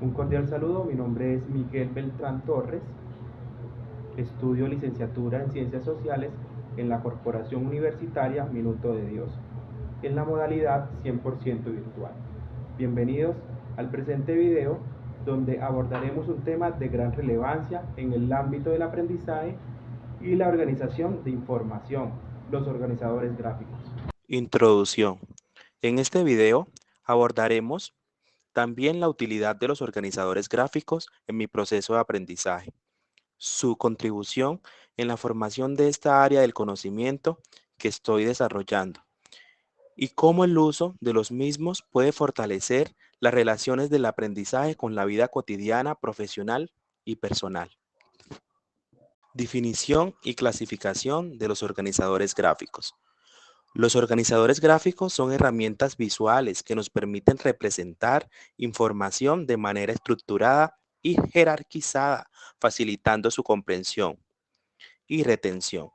Un cordial saludo, mi nombre es Miguel Beltrán Torres, estudio licenciatura en Ciencias Sociales en la Corporación Universitaria Minuto de Dios, en la modalidad 100% virtual. Bienvenidos al presente video donde abordaremos un tema de gran relevancia en el ámbito del aprendizaje y la organización de información, los organizadores gráficos. Introducción. En este video abordaremos también la utilidad de los organizadores gráficos en mi proceso de aprendizaje, su contribución en la formación de esta área del conocimiento que estoy desarrollando y cómo el uso de los mismos puede fortalecer las relaciones del aprendizaje con la vida cotidiana, profesional y personal. Definición y clasificación de los organizadores gráficos. Los organizadores gráficos son herramientas visuales que nos permiten representar información de manera estructurada y jerarquizada, facilitando su comprensión y retención.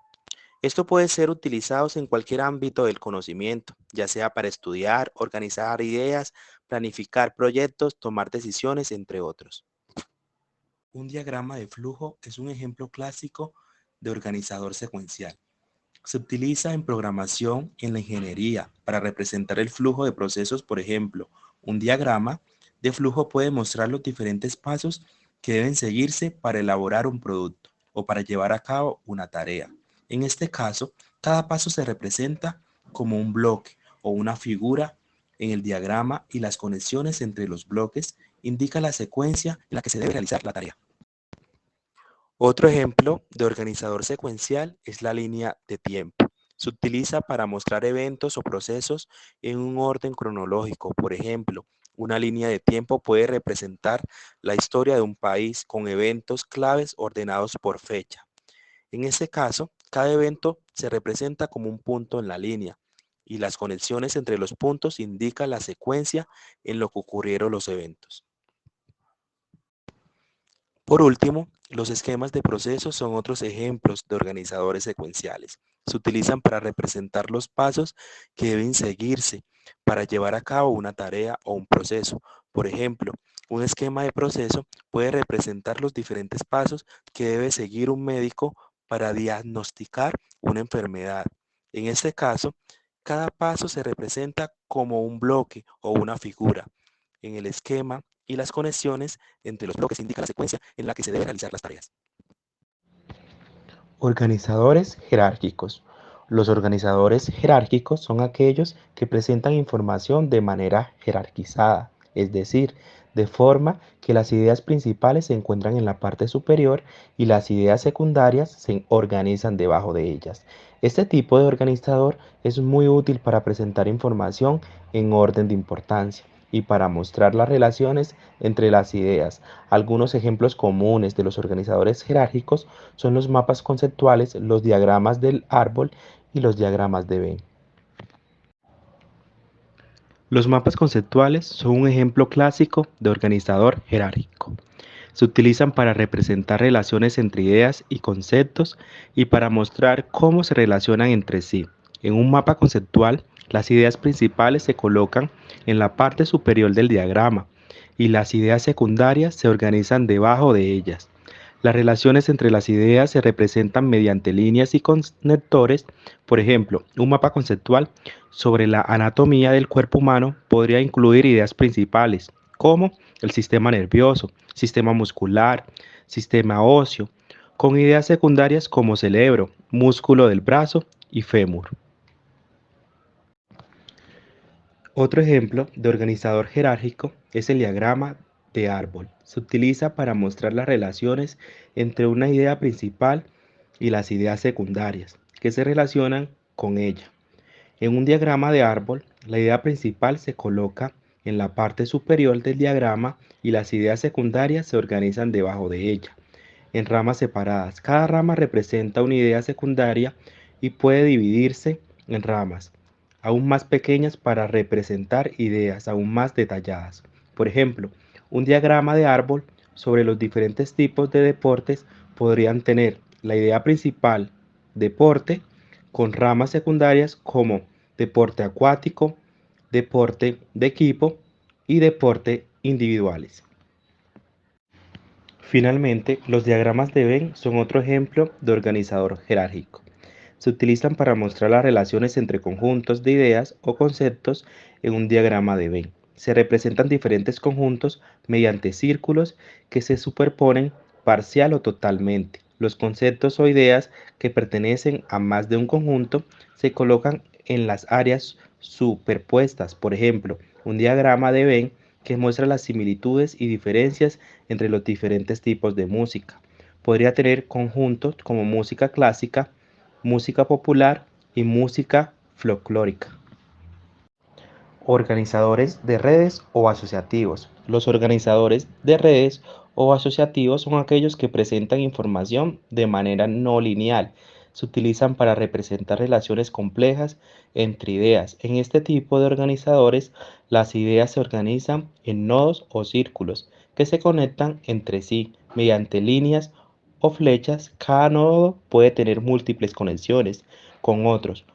Esto puede ser utilizado en cualquier ámbito del conocimiento, ya sea para estudiar, organizar ideas, planificar proyectos, tomar decisiones, entre otros. Un diagrama de flujo es un ejemplo clásico de organizador secuencial. Se utiliza en programación y en la ingeniería para representar el flujo de procesos. Por ejemplo, un diagrama de flujo puede mostrar los diferentes pasos que deben seguirse para elaborar un producto o para llevar a cabo una tarea. En este caso, cada paso se representa como un bloque o una figura en el diagrama y las conexiones entre los bloques indican la secuencia en la que se debe realizar la tarea. Otro ejemplo de organizador secuencial es la línea de tiempo. Se utiliza para mostrar eventos o procesos en un orden cronológico. Por ejemplo, una línea de tiempo puede representar la historia de un país con eventos claves ordenados por fecha. En este caso, cada evento se representa como un punto en la línea y las conexiones entre los puntos indican la secuencia en lo que ocurrieron los eventos. Por último, los esquemas de procesos son otros ejemplos de organizadores secuenciales. Se utilizan para representar los pasos que deben seguirse para llevar a cabo una tarea o un proceso. Por ejemplo, un esquema de proceso puede representar los diferentes pasos que debe seguir un médico para diagnosticar una enfermedad. En este caso, cada paso se representa como un bloque o una figura en el esquema y las conexiones entre los bloques indican la secuencia en la que se deben realizar las tareas. Organizadores jerárquicos. Los organizadores jerárquicos son aquellos que presentan información de manera jerarquizada, es decir, de forma que las ideas principales se encuentran en la parte superior y las ideas secundarias se organizan debajo de ellas. Este tipo de organizador es muy útil para presentar información en orden de importancia y para mostrar las relaciones entre las ideas. Algunos ejemplos comunes de los organizadores jerárquicos son los mapas conceptuales, los diagramas del árbol y los diagramas de Venn. Los mapas conceptuales son un ejemplo clásico de organizador jerárquico. Se utilizan para representar relaciones entre ideas y conceptos y para mostrar cómo se relacionan entre sí. En un mapa conceptual, las ideas principales se colocan en la parte superior del diagrama y las ideas secundarias se organizan debajo de ellas. Las relaciones entre las ideas se representan mediante líneas y conectores. Por ejemplo, un mapa conceptual sobre la anatomía del cuerpo humano podría incluir ideas principales, como el sistema nervioso, sistema muscular, sistema óseo, con ideas secundarias como cerebro, músculo del brazo y fémur. Otro ejemplo de organizador jerárquico es el diagrama de árbol. Se utiliza para mostrar las relaciones entre una idea principal y las ideas secundarias que se relacionan con ella. En un diagrama de árbol, la idea principal se coloca en la parte superior del diagrama y las ideas secundarias se organizan debajo de ella, en ramas separadas. Cada rama representa una idea secundaria y puede dividirse en ramas aún más pequeñas para representar ideas aún más detalladas. Por ejemplo, un diagrama de árbol sobre los diferentes tipos de deportes podrían tener la idea principal, deporte, con ramas secundarias como deporte acuático, deporte de equipo y deporte individuales. Finalmente, los diagramas de Venn son otro ejemplo de organizador jerárquico. Se utilizan para mostrar las relaciones entre conjuntos de ideas o conceptos en un diagrama de Venn. Se representan diferentes conjuntos mediante círculos que se superponen parcial o totalmente. Los conceptos o ideas que pertenecen a más de un conjunto se colocan en las áreas superpuestas. Por ejemplo, un diagrama de Venn que muestra las similitudes y diferencias entre los diferentes tipos de música. Podría tener conjuntos como música clásica, música popular y música folclórica. Organizadores de redes o asociativos. Los organizadores de redes o asociativos son aquellos que presentan información de manera no lineal. Se utilizan para representar relaciones complejas entre ideas. En este tipo de organizadores, las ideas se organizan en nodos o círculos que se conectan entre sí mediante líneas o flechas. Cada nodo puede tener múltiples conexiones con otros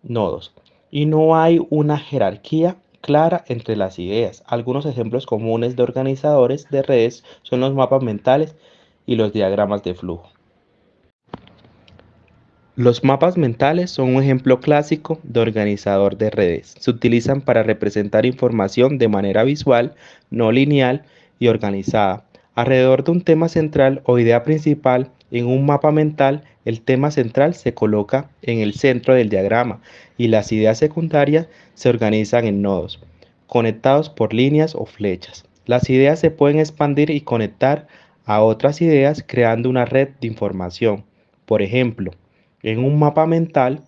nodos y no hay una jerarquía clara entre las ideas. Algunos ejemplos comunes de organizadores de redes son los mapas mentales y los diagramas de flujo. Los mapas mentales son un ejemplo clásico de organizador de redes. Se utilizan para representar información de manera visual, no lineal y organizada. Alrededor de un tema central o idea principal, en un mapa mental, el tema central se coloca en el centro del diagrama y las ideas secundarias se organizan en nodos, conectados por líneas o flechas. Las ideas se pueden expandir y conectar a otras ideas creando una red de información. Por ejemplo, en un mapa mental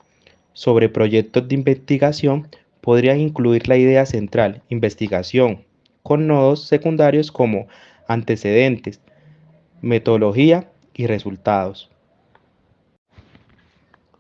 sobre proyectos de investigación podrían incluir la idea central, investigación, con nodos secundarios como antecedentes, metodología y resultados.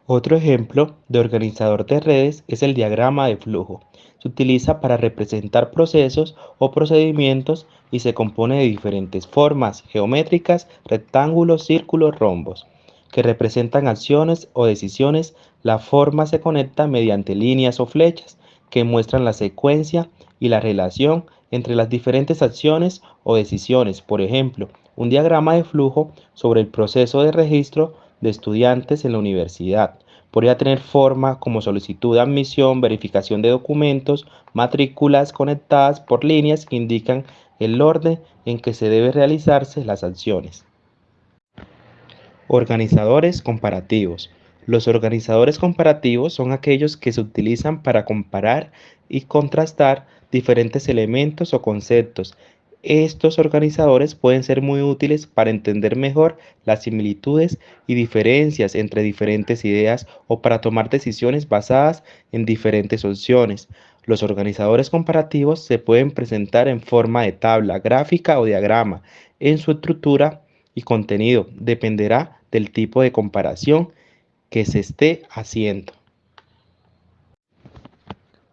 Otro ejemplo de organizador de redes es el diagrama de flujo. Se utiliza para representar procesos o procedimientos y se compone de diferentes formas geométricas, rectángulos, círculos, rombos, que representan acciones o decisiones. La forma se conecta mediante líneas o flechas que muestran la secuencia y la relación entre las diferentes acciones o decisiones. Por ejemplo, un diagrama de flujo sobre el proceso de registro de estudiantes en la universidad. Podría tener forma como solicitud de admisión, verificación de documentos, matrículas conectadas por líneas que indican el orden en que se deben realizarse las acciones. Organizadores comparativos. Los organizadores comparativos son aquellos que se utilizan para comparar y contrastar diferentes elementos o conceptos. Estos organizadores pueden ser muy útiles para entender mejor las similitudes y diferencias entre diferentes ideas o para tomar decisiones basadas en diferentes opciones. Los organizadores comparativos se pueden presentar en forma de tabla, gráfica o diagrama. En su estructura y contenido dependerá del tipo de comparación que se esté haciendo.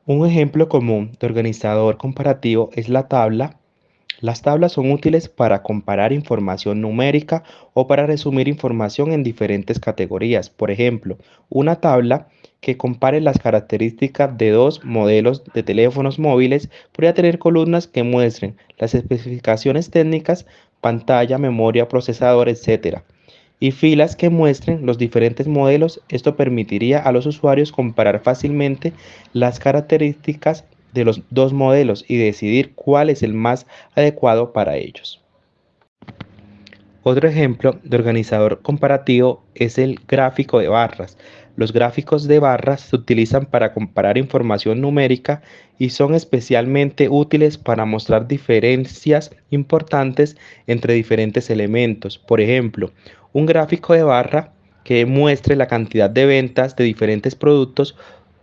Un ejemplo común de organizador comparativo es la tabla. Las tablas son útiles para comparar información numérica o para resumir información en diferentes categorías. Por ejemplo, una tabla que compare las características de dos modelos de teléfonos móviles podría tener columnas que muestren las especificaciones técnicas, pantalla, memoria, procesador, etc. y filas que muestren los diferentes modelos. Esto permitiría a los usuarios comparar fácilmente las características de los dos modelos y decidir cuál es el más adecuado para ellos. Otro ejemplo de organizador comparativo es el gráfico de barras. Los gráficos de barras se utilizan para comparar información numérica y son especialmente útiles para mostrar diferencias importantes entre diferentes elementos. Por ejemplo, un gráfico de barra que muestre la cantidad de ventas de diferentes productos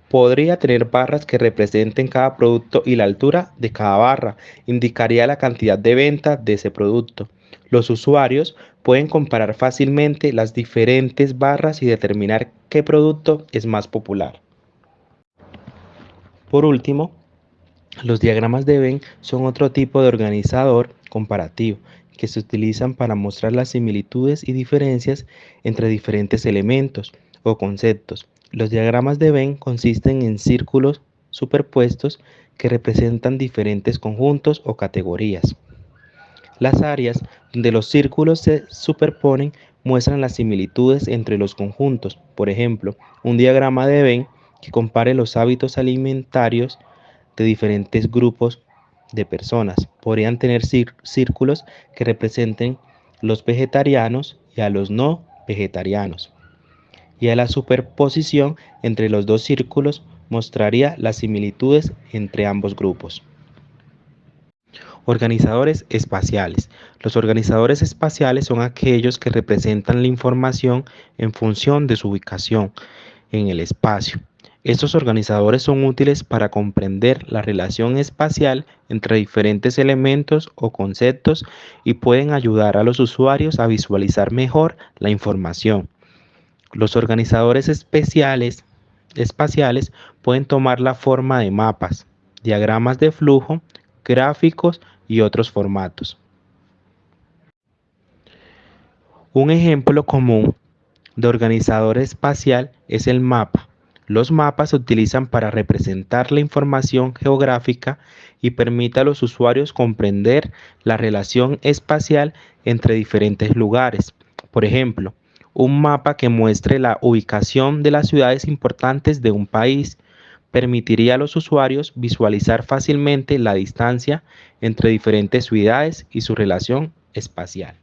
podría tener barras que representen cada producto y la altura de cada barra indicaría la cantidad de ventas de ese producto. Los usuarios pueden comparar fácilmente las diferentes barras y determinar qué producto es más popular. Por último, los diagramas de Venn son otro tipo de organizador comparativo que se utilizan para mostrar las similitudes y diferencias entre diferentes elementos o conceptos. Los diagramas de Venn consisten en círculos superpuestos que representan diferentes conjuntos o categorías. Las áreas donde los círculos se superponen muestran las similitudes entre los conjuntos. Por ejemplo, un diagrama de Venn que compare los hábitos alimentarios de diferentes grupos de personas. Podrían tener círculos que representen los vegetarianos y a los no vegetarianos. Y a la superposición entre los dos círculos mostraría las similitudes entre ambos grupos. Organizadores espaciales. Los organizadores espaciales son aquellos que representan la información en función de su ubicación en el espacio. Estos organizadores son útiles para comprender la relación espacial entre diferentes elementos o conceptos y pueden ayudar a los usuarios a visualizar mejor la información. Los organizadores espaciales pueden tomar la forma de mapas, diagramas de flujo, gráficos y otros formatos. Un ejemplo común de organizador espacial es el mapa. Los mapas se utilizan para representar la información geográfica y permite a los usuarios comprender la relación espacial entre diferentes lugares. Por ejemplo, un mapa que muestre la ubicación de las ciudades importantes de un país permitiría a los usuarios visualizar fácilmente la distancia entre diferentes ciudades y su relación espacial.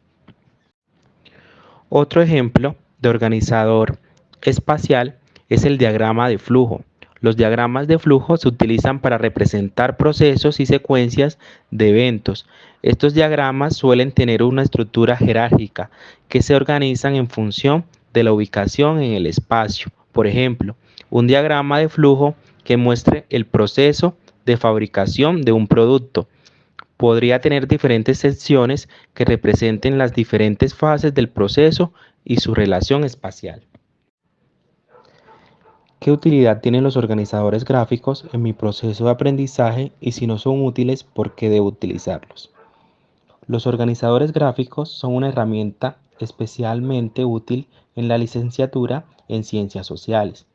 Otro ejemplo de organizador espacial es el diagrama de flujo. Los diagramas de flujo se utilizan para representar procesos y secuencias de eventos. Estos diagramas suelen tener una estructura jerárquica que se organizan en función de la ubicación en el espacio. Por ejemplo, un diagrama de flujo que muestre el proceso de fabricación de un producto podría tener diferentes secciones que representen las diferentes fases del proceso y su relación espacial. ¿Qué utilidad tienen los organizadores gráficos en mi proceso de aprendizaje y si no son útiles, por qué debo utilizarlos? Los organizadores gráficos son una herramienta especialmente útil en la licenciatura en Ciencias Sociales,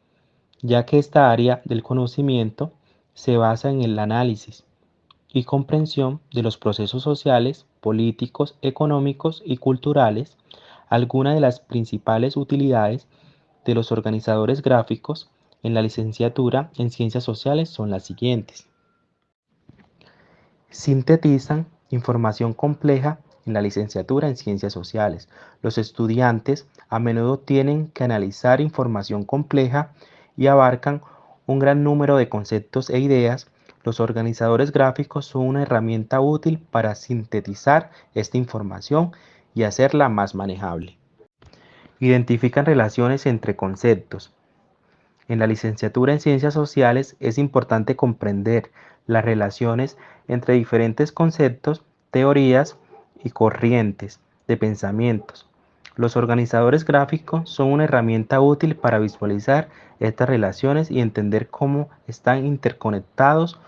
ya que esta área del conocimiento se basa en el análisis y comprensión de los procesos sociales, políticos, económicos y culturales. Algunas de las principales utilidades de los organizadores gráficos en la licenciatura en Ciencias Sociales son las siguientes. Sintetizan información compleja en la licenciatura en Ciencias Sociales. Los estudiantes a menudo tienen que analizar información compleja y abarcan un gran número de conceptos e ideas. Los organizadores gráficos son una herramienta útil para sintetizar esta información y hacerla más manejable. Identifican relaciones entre conceptos. En la licenciatura en Ciencias Sociales es importante comprender las relaciones entre diferentes conceptos, teorías y corrientes de pensamientos. Los organizadores gráficos son una herramienta útil para visualizar estas relaciones y entender cómo están interconectados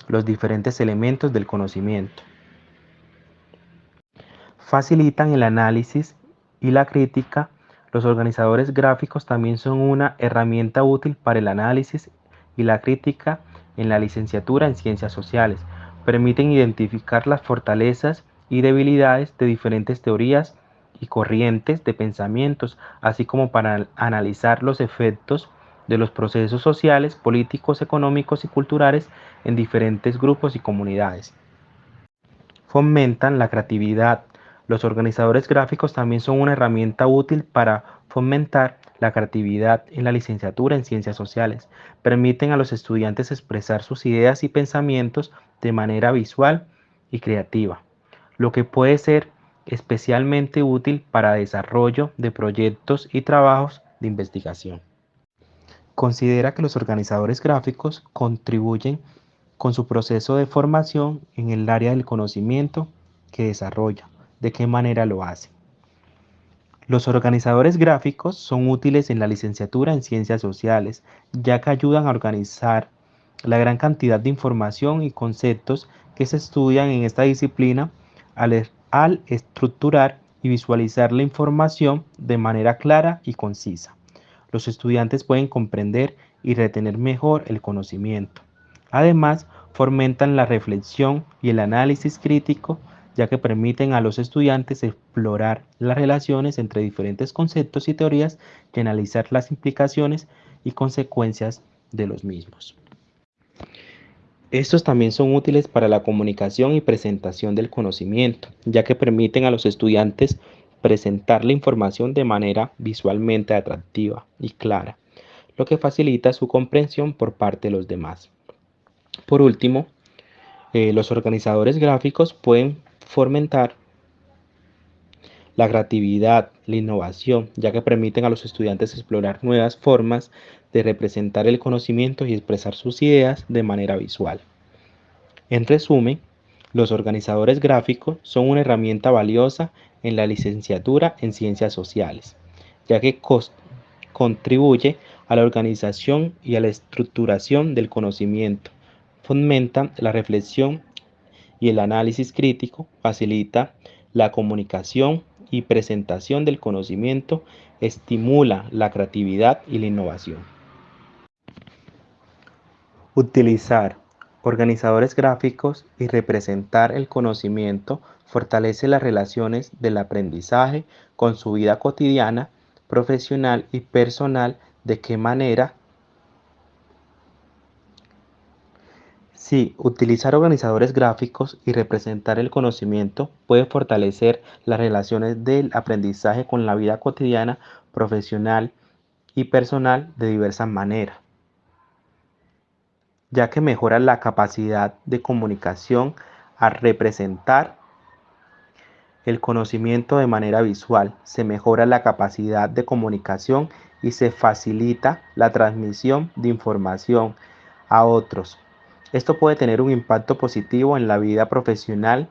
los diferentes elementos del conocimiento. Facilitan el análisis y la crítica. Los organizadores gráficos también son una herramienta útil para el análisis y la crítica en la licenciatura en Ciencias Sociales. Permiten identificar las fortalezas y debilidades de diferentes teorías y corrientes de pensamientos, así como para analizar los efectos de los procesos sociales, políticos, económicos y culturales en diferentes grupos y comunidades. Fomentan la creatividad. Los organizadores gráficos también son una herramienta útil para fomentar la creatividad en la licenciatura en Ciencias Sociales. Permiten a los estudiantes expresar sus ideas y pensamientos de manera visual y creativa, lo que puede ser especialmente útil para desarrollo de proyectos y trabajos de investigación. Considera que los organizadores gráficos contribuyen con su proceso de formación en el área del conocimiento que desarrolla. ¿De qué manera lo hace? Los organizadores gráficos son útiles en la licenciatura en Ciencias Sociales, ya que ayudan a organizar la gran cantidad de información y conceptos que se estudian en esta disciplina al estructurar y visualizar la información de manera clara y concisa. Los estudiantes pueden comprender y retener mejor el conocimiento. Además, fomentan la reflexión y el análisis crítico ya que permiten a los estudiantes explorar las relaciones entre diferentes conceptos y teorías y analizar las implicaciones y consecuencias de los mismos. Estos también son útiles para la comunicación y presentación del conocimiento, ya que permiten a los estudiantes presentar la información de manera visualmente atractiva y clara, lo que facilita su comprensión por parte de los demás. Por último, los organizadores gráficos pueden fomentar la creatividad, la innovación, ya que permiten a los estudiantes explorar nuevas formas de representar el conocimiento y expresar sus ideas de manera visual. En resumen, los organizadores gráficos son una herramienta valiosa en la licenciatura en Ciencias Sociales, ya que contribuye a la organización y a la estructuración del conocimiento, fomentan la reflexión y el análisis crítico, facilita la comunicación y presentación del conocimiento, estimula la creatividad y la innovación. Utilizar organizadores gráficos y representar el conocimiento fortalece las relaciones del aprendizaje con su vida cotidiana, profesional y personal. ¿De qué manera? Sí, utilizar organizadores gráficos y representar el conocimiento puede fortalecer las relaciones del aprendizaje con la vida cotidiana, profesional y personal de diversas maneras, ya que mejora la capacidad de comunicación al representar el conocimiento de manera visual, se mejora la capacidad de comunicación y se facilita la transmisión de información a otros. Esto puede tener un impacto positivo en la vida profesional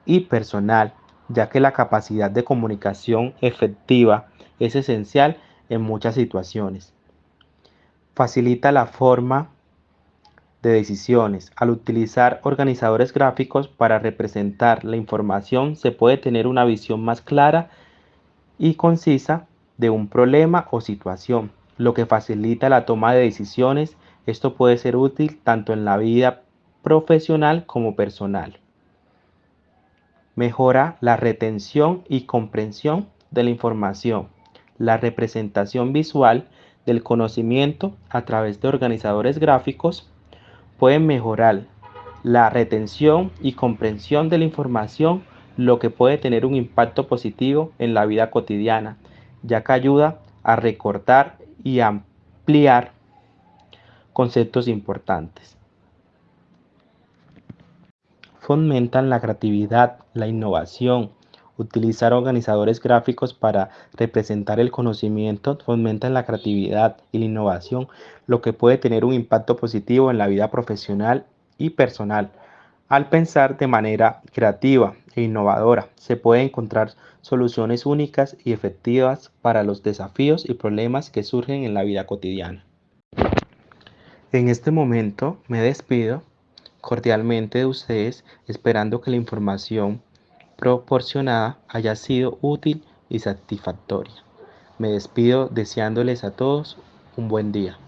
y personal, ya que la capacidad de comunicación efectiva es esencial en muchas situaciones. Facilita la forma de decisiones. Al utilizar organizadores gráficos para representar la información, se puede tener una visión más clara y concisa de un problema o situación, lo que facilita la toma de decisiones. Esto puede ser útil tanto en la vida profesional como personal. Mejora la retención y comprensión de la información. La representación visual del conocimiento a través de organizadores gráficos pueden mejorar la retención y comprensión de la información, lo que puede tener un impacto positivo en la vida cotidiana, ya que ayuda a recordar y ampliar conceptos importantes. Fomentan la creatividad, la innovación. Utilizar organizadores gráficos para representar el conocimiento fomentan la creatividad y la innovación, lo que puede tener un impacto positivo en la vida profesional y personal. Al pensar de manera creativa e innovadora, se pueden encontrar soluciones únicas y efectivas para los desafíos y problemas que surgen en la vida cotidiana. En este momento me despido cordialmente de ustedes, esperando que la información proporcionada haya sido útil y satisfactoria. Me despido deseándoles a todos un buen día.